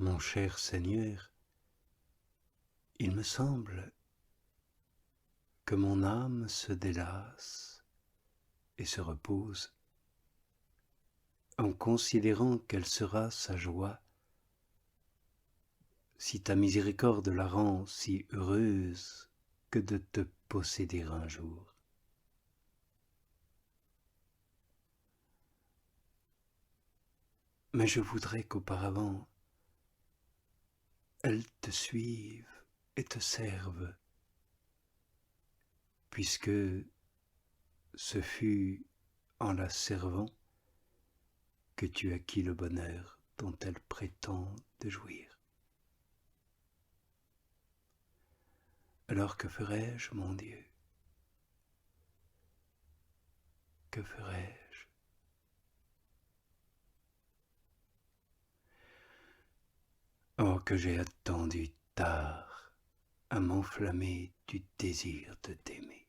Mon cher Seigneur, il me semble que mon âme se délasse et se repose en considérant quelle sera sa joie si ta miséricorde la rend si heureuse que de te posséder un jour. Mais je voudrais qu'auparavant, elle te suive et te serve, puisque ce fut en la servant que tu acquis le bonheur dont elle prétend de jouir. Alors que ferais-je, mon Dieu? Que ferais-je? Oh, que j'ai attendu tard à m'enflammer du désir de t'aimer.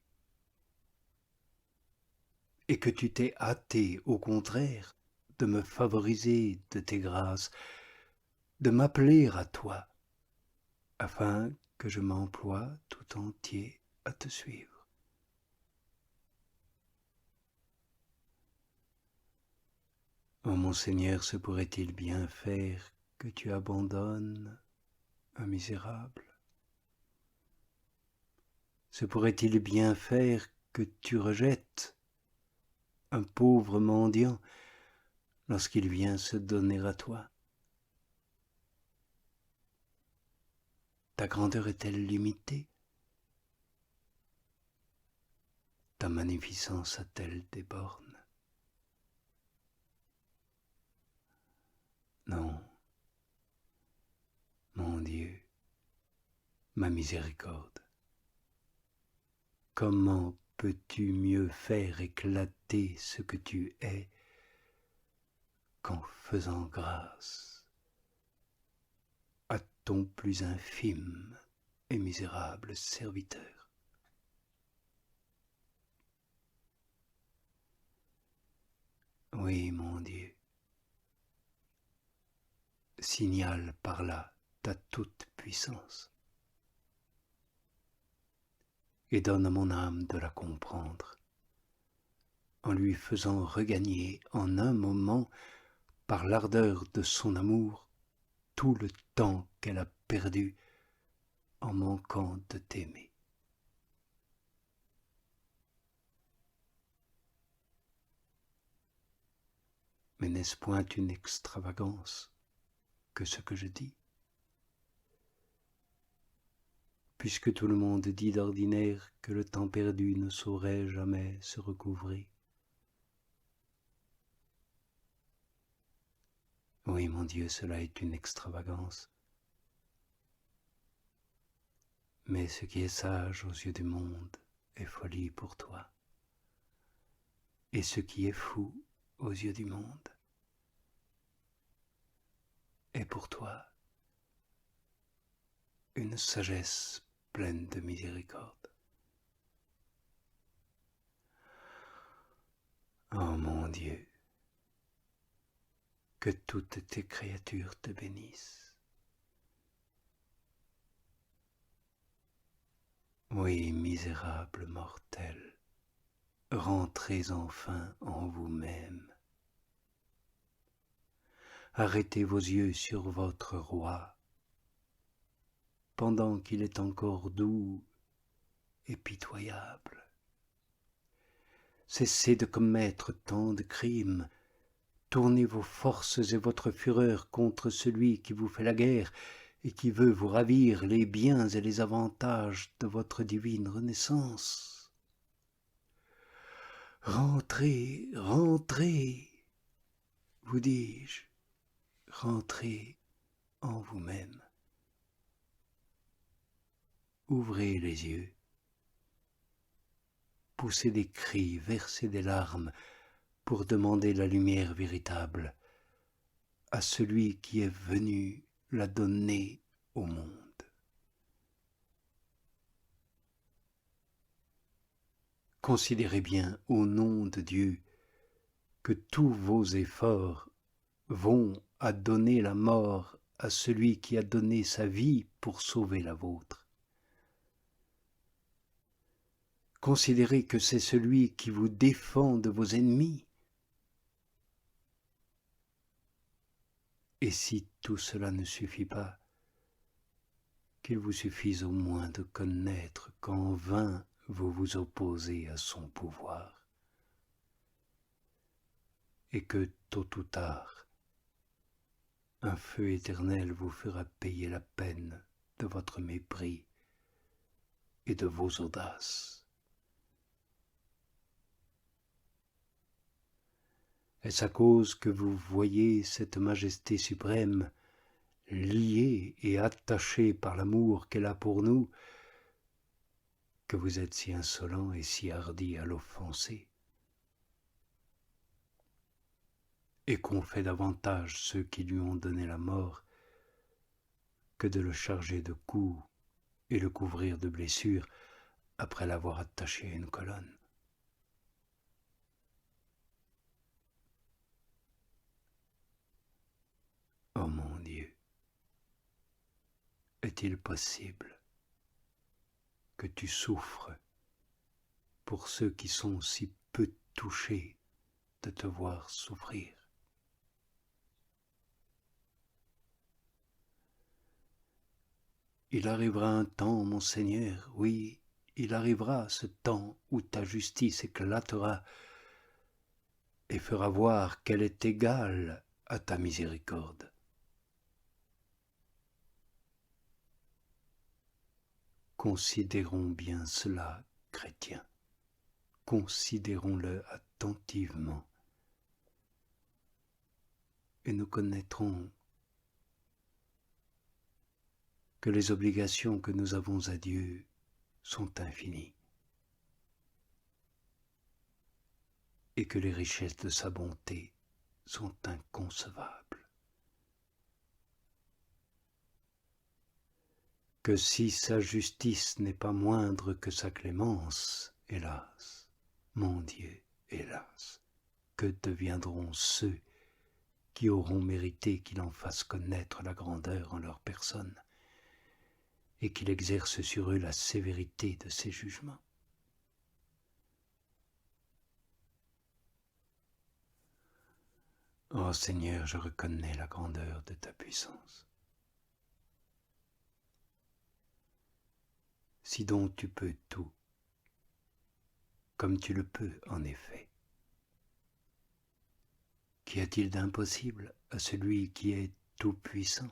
Et que tu t'es hâté, au contraire, de me favoriser de tes grâces, de m'appeler à toi, afin que je m'emploie tout entier à te suivre. Oh mon Seigneur, se pourrait-il bien faire que tu abandonnes un misérable? Se pourrait-il bien faire que tu rejettes un pauvre mendiant lorsqu'il vient se donner à toi? Ta grandeur est-elle limitée? Ta magnificence a-t-elle des bornes? Non, mon Dieu, ma miséricorde, comment peux-tu mieux faire éclater ce que tu es qu'en faisant grâce à ton plus infime et misérable serviteur? Oui, mon Dieu, signale par là ta toute-puissance et donne à mon âme de la comprendre, en lui faisant regagner en un moment, par l'ardeur de son amour, tout le temps qu'elle a perdu en manquant de t'aimer. Mais n'est-ce point une extravagance que ce que je dis? Puisque tout le monde dit d'ordinaire que le temps perdu ne saurait jamais se recouvrer. Oui, mon Dieu, cela est une extravagance. Mais ce qui est sage aux yeux du monde est folie pour toi. Et ce qui est fou aux yeux du monde est pour toi une sagesse pleine de miséricorde. Oh mon Dieu, que toutes tes créatures te bénissent. Oui, misérables mortels, rentrez enfin en vous-même. Arrêtez vos yeux sur votre roi, pendant qu'il est encore doux et pitoyable. Cessez de commettre tant de crimes, tournez vos forces et votre fureur contre celui qui vous fait la guerre et qui veut vous ravir les biens et les avantages de votre divine renaissance. Rentrez, rentrez, vous dis-je, rentrez en vous-même. Ouvrez les yeux, poussez des cris, versez des larmes pour demander la lumière véritable à celui qui est venu la donner au monde. Considérez bien, au nom de Dieu, que tous vos efforts vont à donner la mort à celui qui a donné sa vie pour sauver la vôtre. Considérez que c'est celui qui vous défend de vos ennemis. Et si tout cela ne suffit pas, qu'il vous suffise au moins de connaître qu'en vain vous vous opposez à son pouvoir, et que tôt ou tard, un feu éternel vous fera payer la peine de votre mépris et de vos audaces. Est-ce à cause que vous voyez cette majesté suprême liée et attachée par l'amour qu'elle a pour nous, que vous êtes si insolent et si hardi à l'offenser, et qu'on fait davantage ceux qui lui ont donné la mort que de le charger de coups et le couvrir de blessures après l'avoir attaché à une colonne? Oh mon Dieu, est-il possible que tu souffres pour ceux qui sont si peu touchés de te voir souffrir? Il arrivera un temps, mon Seigneur, oui, il arrivera ce temps où ta justice éclatera et fera voir qu'elle est égale à ta miséricorde. Considérons bien cela, chrétiens, considérons-le attentivement, et nous connaîtrons que les obligations que nous avons à Dieu sont infinies, et que les richesses de sa bonté sont inconcevables. Que si sa justice n'est pas moindre que sa clémence, hélas, mon Dieu, hélas, que deviendront ceux qui auront mérité qu'il en fasse connaître la grandeur en leur personne, et qu'il exerce sur eux la sévérité de ses jugements? Ô Seigneur, je reconnais la grandeur de ta puissance. Si donc tu peux tout, comme tu le peux en effet, qu'y a-t-il d'impossible à celui qui est tout-puissant?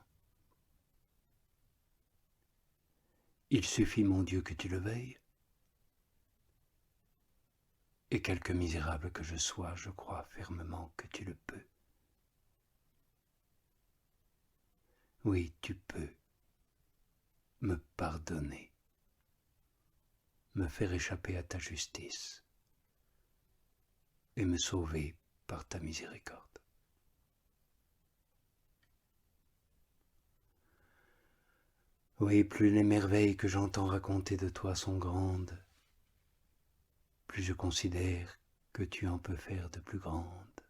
Il suffit, mon Dieu, que tu le veuilles, et quelque misérable que je sois, je crois fermement que tu le peux. Oui, tu peux me pardonner, me faire échapper à ta justice et me sauver par ta miséricorde. Oui, plus les merveilles que j'entends raconter de toi sont grandes, plus je considère que tu en peux faire de plus grandes.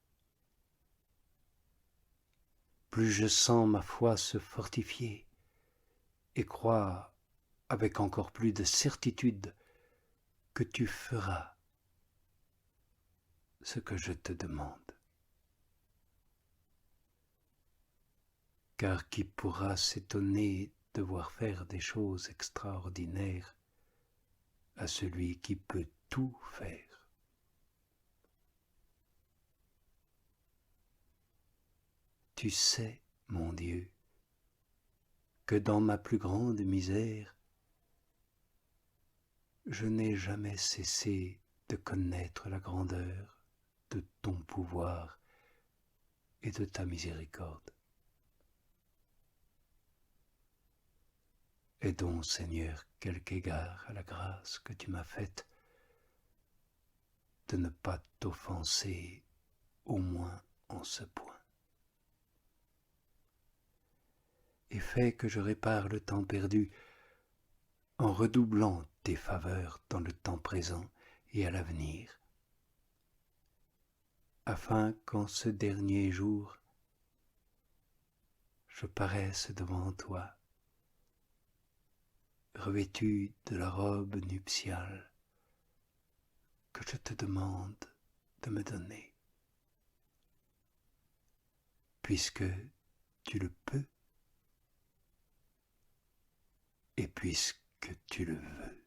Plus je sens ma foi se fortifier et crois avec encore plus de certitude que tu feras ce que je te demande. Car qui pourra s'étonner de voir faire des choses extraordinaires à celui qui peut tout faire? Tu sais, mon Dieu, que dans ma plus grande misère, je n'ai jamais cessé de connaître la grandeur de ton pouvoir et de ta miséricorde. Et donc, Seigneur, quelque égard à la grâce que tu m'as faite de ne pas t'offenser, au moins en ce point. Et fais que je répare le temps perdu en redoublant tes faveurs dans le temps présent et à l'avenir, afin qu'en ce dernier jour, je paraisse devant toi, revêtu de la robe nuptiale que je te demande de me donner, puisque tu le peux et puisque tu le veux.